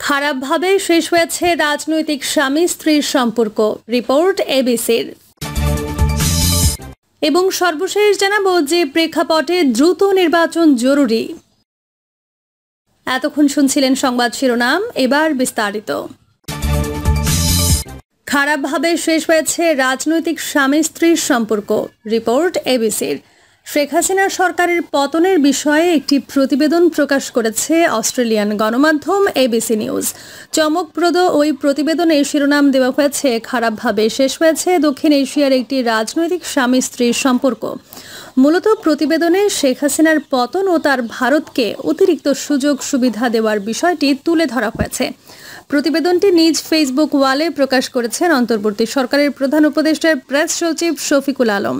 খারাপভাবে শেষ হয়েছে রাজনৈতিক স্বামী স্ত্রীর সম্পর্ক, রিপোর্ট এবিসির। এবং সর্বশেষ জানাবো যে প্রেক্ষাপটে দ্রুত নির্বাচন জরুরি। এতক্ষণ শুনছিলেন সংবাদ শিরোনাম, এবার বিস্তারিত। খারাপভাবে শেষ হয়েছে রাজনৈতিক স্বামী স্ত্রীর সম্পর্ক, রিপোর্ট এবিসির। শেখ হাসিনার সরকারের পতনের বিষয়ে একটি প্রতিবেদন প্রকাশ করেছে অস্ট্রেলিয়ান গণমাধ্যম এবিসি নিউজ। চমকপ্রদ ওই প্রতিবেদনে শিরোনাম দেওয়া হয়েছে, খারাপভাবে শেষ হয়েছে দক্ষিণ এশিয়ার একটি রাজনৈতিক স্বামী স্ত্রীর সম্পর্ক। মূলত প্রতিবেদনে শেখ হাসিনার পতন ও তার ভারতকে অতিরিক্ত সুযোগ সুবিধা দেওয়ার বিষয়টি তুলে ধরা হয়েছে। প্রতিবেদনটি নিজ ফেসবুক ওয়ালে প্রকাশ করেছেন অন্তর্বর্তী সরকারের প্রধান উপদেষ্টার প্রেস সচিব শফিকুল আলম।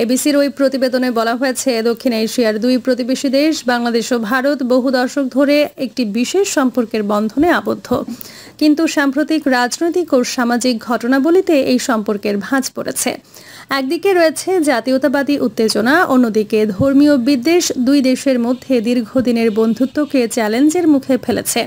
এবিসির ওই প্রতিবেদনে বলা হয়েছে, দক্ষিণ এশিয়ার দুই প্রতিবেশী দেশ বাংলাদেশ ও ভারত বহু দশক ধরে একটি বিশেষ সম্পর্কের বন্ধনে আবদ্ধ, কিন্তু সাম্প্রতিক রাজনৈতিক ও সামাজিক ঘটনাবলিতে এই সম্পর্কের ভাঁজ পড়েছে। একদিকে রয়েছে জাতীয়তাবাদী উত্তেজনা, অন্যদিকে ধর্মীয় বিদ্বেষ দুই দেশের মধ্যে দীর্ঘদিনের বন্ধুত্বকে চ্যালেঞ্জের মুখে ফেলেছে।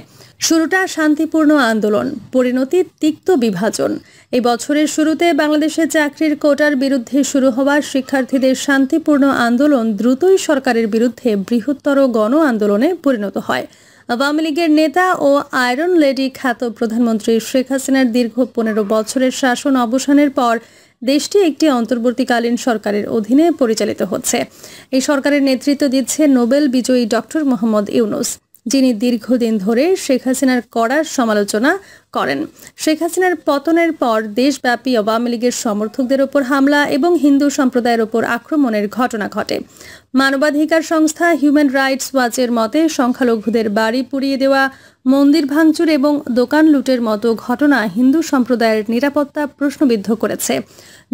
শুরুটা শান্তিপূর্ণ আন্দোলন, পরিণতি তিক্ত বিভাজন। এই বছরের শুরুতে বাংলাদেশে চাকরির কোটার বিরুদ্ধে শুরু হওয়া শিক্ষার্থীদের শান্তিপূর্ণ আন্দোলন দ্রুতই সরকারের বিরুদ্ধে বৃহত্তর গণ আন্দোলনে পরিণত হয়। আওয়ামী লীগের নেতা ও আয়রন লেডি খ্যাত প্রধানমন্ত্রী শেখ হাসিনার দীর্ঘ 15 বছরের শাসন অবসানের পর দেশটি একটি অন্তর্বর্তীকালীন সরকারের অধীনে পরিচালিত হচ্ছে। এই সরকারের নেতৃত্ব দিচ্ছে নোবেল বিজয়ী ডক্টর মোহাম্মদ ইউনূস, যিনি দীর্ঘদিন ধরে শেখ হাসিনার কড়া সমালোচনা করেন। শেখ হাসিনার পতনের পর দেশব্যাপী আওয়ামী লীগের সমর্থকদের ওপর হামলা এবং হিন্দু সম্প্রদায়ের ওপর আক্রমণের ঘটনা ঘটে। মানবাধিকার সংস্থা হিউম্যান রাইটস ওয়াচের মতে, সংখ্যালঘুদের বাড়ি পুড়িয়ে দেওয়া, মন্দির ভাঙচুর এবং দোকান লুটের মতো ঘটনা হিন্দু সম্প্রদায়ের নিরাপত্তা প্রশ্নবিদ্ধ করেছে।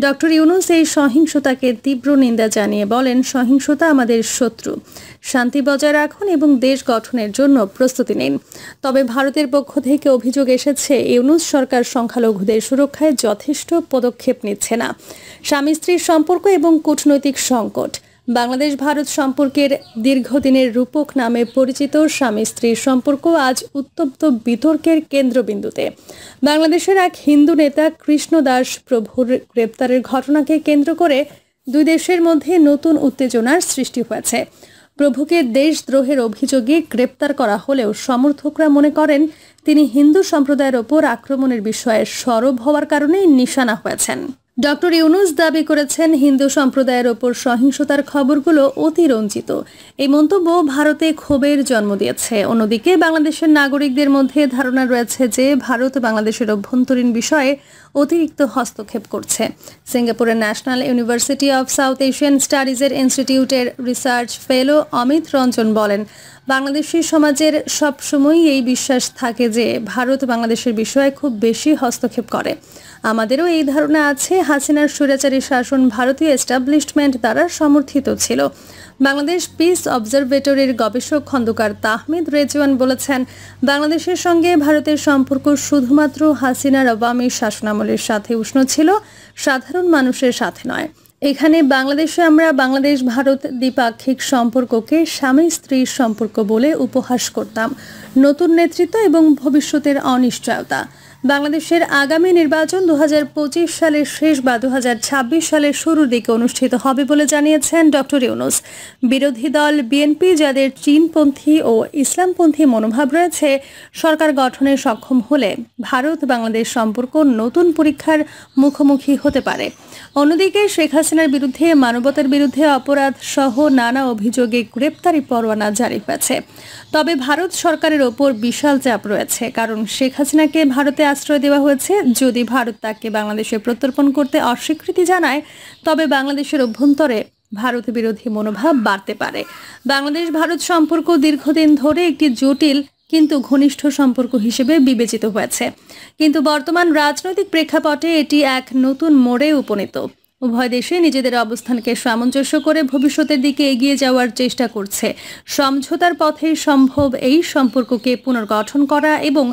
ডক্টর ইউনূস এই সহিংসতাকে তীব্র নিন্দা জানিয়ে বলেন, সহিংসতা আমাদের শত্রু, শান্তি বজায় রাখুন এবং দেশ গঠনের জন্য প্রস্তুতি নিন। তবে ভারতের পক্ষ থেকে অভিযোগ এসেছে, ইউনূস সরকার সংখ্যালঘুদের সুরক্ষায় যথেষ্ট পদক্ষেপ নিচ্ছে না। স্বামী স্ত্রীর সম্পর্ক এবং কূটনৈতিক সংকট। বাংলাদেশ ভারত সম্পর্কের দীর্ঘদিনের রূপক নামে পরিচিত স্বামী স্ত্রীর সম্পর্ক আজ উত্তপ্ত বিতর্কের কেন্দ্রবিন্দুতে। বাংলাদেশের এক হিন্দু নেতা কৃষ্ণ দাস প্রভুর গ্রেপ্তারের ঘটনাকে কেন্দ্র করে দুই দেশের মধ্যে নতুন উত্তেজনার সৃষ্টি হয়েছে। প্রভুকে দেশদ্রোহের অভিযোগে গ্রেপ্তার করা হলেও সমর্থকরা মনে করেন, তিনি হিন্দু সম্প্রদায়ের ওপর আক্রমণের বিষয়ে সরব হওয়ার কারণে নিশানা হয়েছেন। ডক্টর ইউনূস দাবি করেছেন, হিন্দু সম্প্রদায়ের ওপর সহিংসতার খবরগুলো অতিরঞ্জিত। এই মন্তব্য ভারতে ক্ষোভের জন্ম দিয়েছে। অন্যদিকে বাংলাদেশের নাগরিকদের মধ্যে ধারণা রয়েছে যে ভারত বাংলাদেশের অভ্যন্তরীণ বিষয়ে অতিরিক্ত হস্তক্ষেপ করছে। সিঙ্গাপুরের National University of South Asian স্টাডিজের ইনস্টিটিউটের রিসার্চ ফেলো অমিত রঞ্জন বলেন, বাংলাদেশি সমাজের সবসময়ই এই বিশ্বাস থাকে যে ভারত বাংলাদেশের বিষয়ে খুব বেশি হস্তক্ষেপ করে। আমাদেরও এই ধারণা আছে, হাসিনার স্বৈরাচারী শাসন ভারতীয় এস্টাবলিশমেন্ট দ্বারা সমর্থিত ছিল। বাংলাদেশ পিস অবজারভেটরির গবেষক খন্দকার তাহমিদ রেজওয়ান বলেছেন, বাংলাদেশের সঙ্গে ভারতের সম্পর্ক শুধুমাত্র হাসিনার আওয়ামী শাসনামলের সাথে উষ্ণ ছিল, সাধারণ মানুষের সাথে নয়। এখানে বাংলাদেশে আমরা বাংলাদেশ ভারত দ্বিপাক্ষিক সম্পর্ককে স্বামী স্ত্রীর সম্পর্ক বলে উপহাস করতাম। নতুন নেতৃত্ব এবং ভবিষ্যতের অনিশ্চয়তা। বাংলাদেশের আগামী নির্বাচন 2025 সালের শেষ বা 2026 সালের শুরুর দিকে অনুষ্ঠিত হবে বলে জানিয়েছেন ডক্টর ইউনূস। বিরোধী দল বিএনপি, যাদের চীনপন্থী ও ইসলামপন্থী মনোভাব রয়েছে, সরকার গঠনে সক্ষম হলে ভারত বাংলাদেশ সম্পর্ক নতুন পরীক্ষার মুখোমুখি হতে পারে। অন্যদিকে শেখ হাসিনার বিরুদ্ধে মানবতার বিরুদ্ধে অপরাধ সহ নানা অভিযোগে গ্রেপ্তারি পরোয়ানা জারি হয়েছে। তবে ভারত সরকারের ওপর বিশাল চাপ রয়েছে, কারণ শেখ হাসিনাকে ভারতে আশ্রয় দেওয়া হয়েছে। যদি ভারত তাকে বাংলাদেশে প্রত্যর্পণ করতে অস্বীকৃতি জানায়, তবে বাংলাদেশের অভ্যন্তরে ভারত বিরোধী মনোভাব বাড়তে পারে। বাংলাদেশ ভারত সম্পর্ক দীর্ঘদিন ধরে একটি জটিল কিন্তু ঘনিষ্ঠ সম্পর্ক হিসেবে বিবেচিত হয়েছে, কিন্তু বর্তমান রাজনৈতিক প্রেক্ষাপটে এটি এক নতুন মোড়ে উপনীত। উভয় দেশে নিজেদের অবস্থানকে সামঞ্জস্য করে ভবিষ্যতের দিকে এগিয়ে যাওয়ার চেষ্টা করছে। সমঝোতার পথে সম্ভব এই সম্পর্ককে পুনর্গঠন করা এবং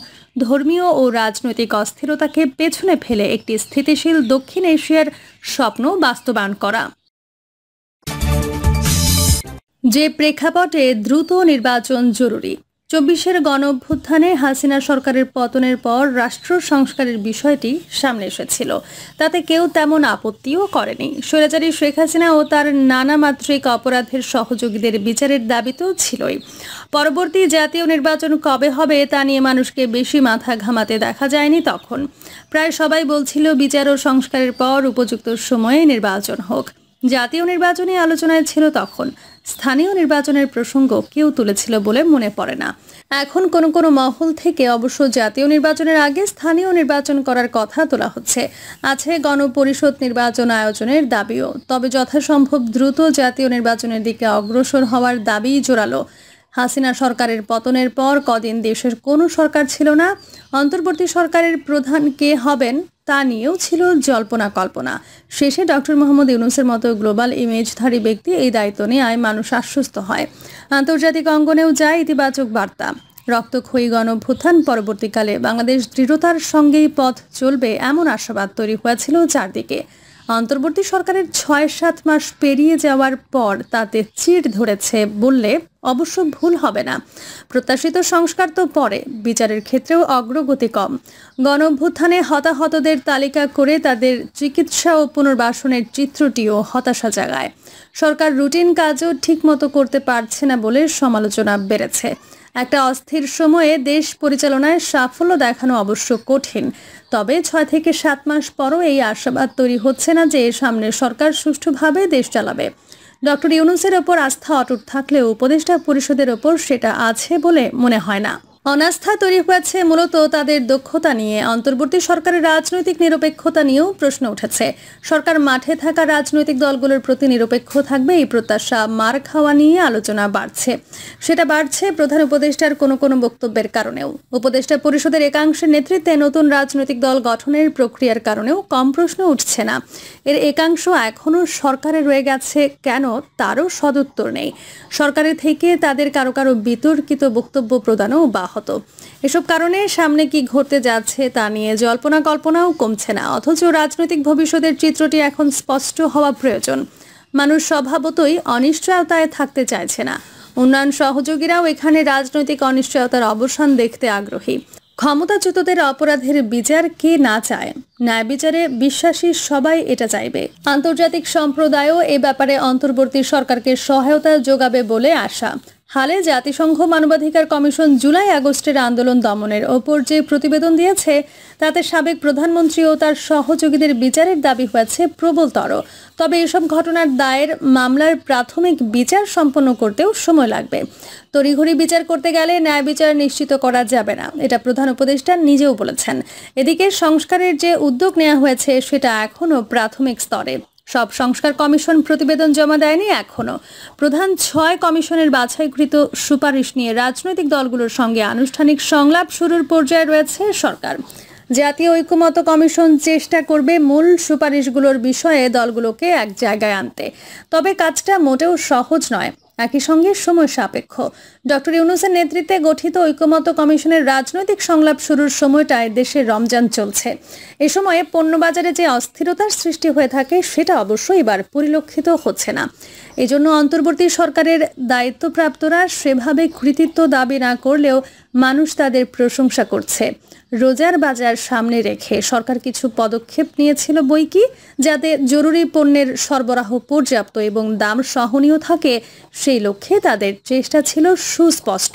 ধর্মীয় ও রাজনৈতিক অস্থিরতাকে পেছনে ফেলে একটি স্থিতিশীল দক্ষিণ এশিয়ার স্বপ্ন বাস্তবায়ন করা। যে প্রেক্ষাপটে দ্রুত নির্বাচন জরুরি। ২৪-এর গণঅভ্যুত্থানে হাসিনা সরকারের পতনের পর রাষ্ট্র সংস্কারের বিষয়টি সামনে এসেছিল। তাতে কেউ তেমন আপত্তিও করেনি। স্বৈরাচারী শেখ হাসিনা ও তার নানা মাত্রিক অপরাধের সহযোগীদের বিচারের দাবি তো ছিলই। পরবর্তী জাতীয় নির্বাচন কবে হবে তা নিয়ে মানুষকে বেশি মাথা ঘামাতে দেখা যায়নি তখন। প্রায় সবাই বলছিল বিচার ও সংস্কারের পর উপযুক্ত সময়ে নির্বাচন হোক। জাতীয় নির্বাচনী আলোচনায় ছিল তখন। স্থানীয় নির্বাচনের প্রসঙ্গ কেউ তুলেছিল বলে মনে পড়ে না। এখন কোনো কোনো মহল থেকে অবশ্য জাতীয় নির্বাচনের আগে স্থানীয় নির্বাচন করার কথা তোলা হচ্ছে। আছে গণপরিষদ নির্বাচন আয়োজনের দাবিও। তবে যথাসম্ভব দ্রুত জাতীয় নির্বাচনের দিকে অগ্রসর হওয়ার দাবি জোরালো। হাসিনা সরকারের পতনের পর কদিন দেশের কোনো সরকার ছিল না। অন্তর্বর্তী সরকারের প্রধান কে হবেন তা নিয়েও ছিল জল্পনা কল্পনা। শেষে ডক্টর মোহাম্মদ ইউনূসের মতো গ্লোবাল ইমেজধারী ব্যক্তি এই দায়িত্ব নেওয়ায় মানুষ আশ্বস্ত হয়। আন্তর্জাতিক অঙ্গনেও যায় ইতিবাচক বার্তা। রক্তক্ষয়ী গণঅভ্যুত্থান পরবর্তীকালে বাংলাদেশ দৃঢ়তার সঙ্গেই পথ চলবে এমন আশাবাদ তৈরি হয়েছিল চারদিকে। অন্তর্বর্তী সরকারের ৬-৭ মাস পেরিয়ে যাওয়ার পর তাতে চিড় ধরেছে বললে অবশ্য ভুল হবে না। প্রত্যাশিত সংস্কার তো পরে, বিচারের ক্ষেত্রেও অগ্রগতি কম। গণঅভ্যুত্থানে হতাহতদের তালিকা করে তাদের চিকিৎসা ও পুনর্বাসনের চিত্রটিও হতাশা জাগায়। সরকার রুটিন কাজও ঠিকমতো করতে পারছে না বলে সমালোচনা বেড়েছে। একটা অস্থির সময়ে দেশ পরিচালনায় সাফল্য দেখানো অবশ্য কঠিন। তবে ৬ থেকে ৭ মাস পরও এই আশাবাদ তৈরি হচ্ছে না যে সামনের সরকার সুষ্ঠুভাবে দেশ চালাবে। ডক্টর ইউনূসের ওপর আস্থা অটুট থাকলেও উপদেষ্টা পরিষদের ওপর সেটা আছে বলে মনে হয় না। অনাস্থা তৈরি হয়েছে মূলত তাদের দক্ষতা নিয়ে। অন্তর্বর্তী সরকারের রাজনৈতিক নিরপেক্ষতা নিয়েও প্রশ্ন উঠেছে। সরকার মাঠে থাকা রাজনৈতিক দলগুলোর প্রতি নিরপেক্ষ থাকবে এই প্রত্যাশা মার খাওয়া নিয়ে আলোচনা বাড়ছে। সেটা বাড়ছে প্রধান উপদেষ্টার কোনো কোনো বক্তব্যের কারণেও। উপদেষ্টা পরিষদের একাংশের নেতৃত্বে নতুন রাজনৈতিক দল গঠনের প্রক্রিয়ার কারণেও কম প্রশ্ন উঠছে না। এর একাংশ এখনও সরকারে রয়ে গেছে কেন তারও সদুত্তর নেই। সরকারের থেকে তাদের কারো কারো বিতর্কিত বক্তব্য প্রদানও হতো। এসব কারণে সামনে কি ঘটতে যাচ্ছে তা নিয়ে জল্পনা কল্পনাও কমছে না। অথচ রাজনৈতিক ভবিষ্যতের চিত্রটি এখন স্পষ্ট হওয়া প্রয়োজন। মানুষ স্বভাবতই অনিশ্চয়তায় থাকতে চাইছে না। উন্নয়ন সহযোগীরাও এখানে রাজনৈতিক অনিশ্চয়তার অবসান দেখতে আগ্রহী। ক্ষমতাচ্যুতদের অপরাধের বিচার কে না চায়? ন্যায় বিচারে বিশ্বাসী সবাই এটা চাইবে। আন্তর্জাতিক সম্প্রদায়ও এ ব্যাপারে অন্তর্বর্তী সরকারকে সহায়তা যোগাবে বলে আশা। হালে জাতিসংঘ মানবাধিকার কমিশন জুলাই-আগস্টের আন্দোলন দমনের ওপর যে প্রতিবেদন দিয়েছে তাতে সাবেক প্রধানমন্ত্রী ও তার সহযোগীদের বিচারের দাবি হয়েছে প্রবলতর। তবে এসব ঘটনার দায়ের মামলার প্রাথমিক বিচার সম্পন্ন করতেও সময় লাগবে। তড়িঘড়ি বিচার করতে গেলে ন্যায় বিচার নিশ্চিত করা যাবে না, এটা প্রধান উপদেষ্টা নিজেও বলেছেন। এদিকে সংস্কারের যে উদ্যোগ নেওয়া হয়েছে সেটা এখনও প্রাথমিক স্তরে। সব সংস্কার কমিশন প্রতিবেদন জমা দেয়নি এখনো। প্রধান ৬ কমিশনের বাছাইকৃত সুপারিশ নিয়ে রাজনৈতিক দলগুলোর সঙ্গে আনুষ্ঠানিক সংলাপ শুরুর পর্যায়ে রয়েছে সরকার। জাতীয় ঐক্যমত্য কমিশন চেষ্টা করবে মূল সুপারিশগুলোর বিষয়ে দলগুলোকে এক জায়গায় আনতে। তবে কাজটা মোটেও সহজ নয়, একই সঙ্গে সময় সাপেক্ষ। ডক্টর ইউনূসের নেতৃত্বে গঠিত ঐক্যমত্য কমিশনের রাজনৈতিক সংলাপ শুরুর সময়টায় দেশে রমজান চলছে। এ সময়ে পণ্যবাজারে যে অস্থিরতার সৃষ্টি হয়ে থাকে সেটা অবশ্য এবার পরিলক্ষিত হচ্ছে না। এজন্য অন্তর্বর্তী সরকারের দায়িত্বপ্রাপ্তরা সেভাবে কৃতিত্ব দাবি না করলেও মানুষ তাদের প্রশংসা করছে। রোজার বাজার সামনে রেখে সরকার কিছু পদক্ষেপ নিয়েছিল বৈকি, যাতে জরুরি পণ্যের সরবরাহ পর্যাপ্ত এবং দাম সহনীয় থাকে। সেই লক্ষ্যে তাদের চেষ্টা ছিল সুস্পষ্ট।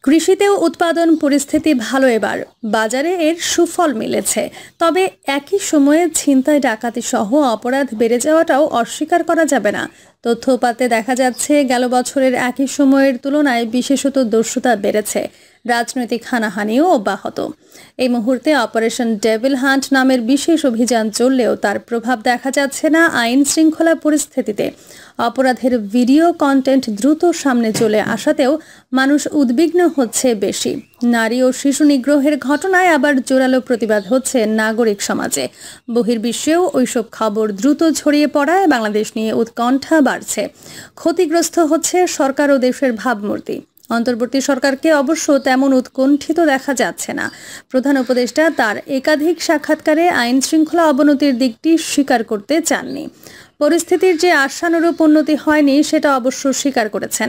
কৃষিতেও উৎপাদন পরিস্থিতি ভালো, এবার বাজারে এর সুফল মিলেছে। তবে একই সময়ে ছিনতাই ডাকাতি সহ অপরাধ বেড়ে যাওয়াটাও অস্বীকার করা যাবে না। তথ্য উপাত্তে দেখা যাচ্ছে গেল বছরের একই সময়ের তুলনায় বিশেষত দস্যুতা বেড়েছে। রাজনৈতিক হানাহানিও অব্যাহত। এই মুহূর্তে অপারেশন ডেভিল হান্ট নামের বিশেষ অভিযান চললেও তার প্রভাব দেখা যাচ্ছে না আইন শৃঙ্খলা পরিস্থিতিতে। অপরাধের ভিডিও কন্টেন্ট দ্রুত সামনে চলে আসাতেও মানুষ উদ্বিগ্ন হচ্ছে বেশি। নারী ও শিশু নিগ্রহের ঘটনায় আবার জোরালো প্রতিবাদ হচ্ছে নাগরিক সমাজে। বহির্বিশ্বেও ওইসব খবর দ্রুত ছড়িয়ে পড়ায় বাংলাদেশ নিয়ে উৎকণ্ঠা বাড়ছে। ক্ষতিগ্রস্ত হচ্ছে সরকার ও দেশের ভাবমূর্তি। অন্তর্বর্তী সরকারকে অবশ্য তেমন উৎকণ্ঠিত দেখা যাচ্ছে না। প্রধান উপদেষ্টা তার একাধিক সাক্ষাৎকারে আইন শৃঙ্খলা অবনতির দিকটি স্বীকার করতে চাননি। পরিস্থিতির যে আশানুরূপ উন্নতি হয়নি সেটা অবশ্য স্বীকার করেছেন।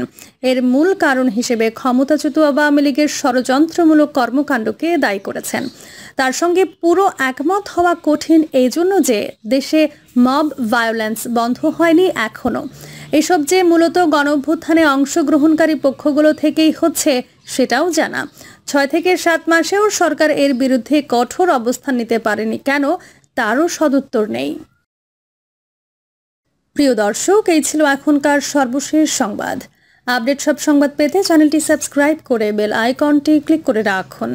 এর মূল কারণ হিসেবে ক্ষমতাচ্যুত আওয়ামী লীগের ষড়যন্ত্রমূলক কর্মকাণ্ডকে দায়ী করেছেন। তার সঙ্গে পুরো একমত হওয়া কঠিন এই জন্য যে দেশে মব ভায়োলেন্স বন্ধ হয়নি এখনো। এসব যে মূলত গণঅভ্যুত্থানে অংশগ্রহণকারী পক্ষগুলো থেকেই হচ্ছে সেটাও জানা। 6 থেকে 7 মাসেও সরকার এর বিরুদ্ধে কঠোর অবস্থান নিতে পারেনি কেন, তারও সদুত্তর নেই। প্রিয় দর্শক, এই ছিল এখনকার সর্বশেষ সংবাদ। আপডেট সব সংবাদ পেতে চ্যানেলটি সাবস্ক্রাইব করে বেল আইকনটি ক্লিক করে রাখুন।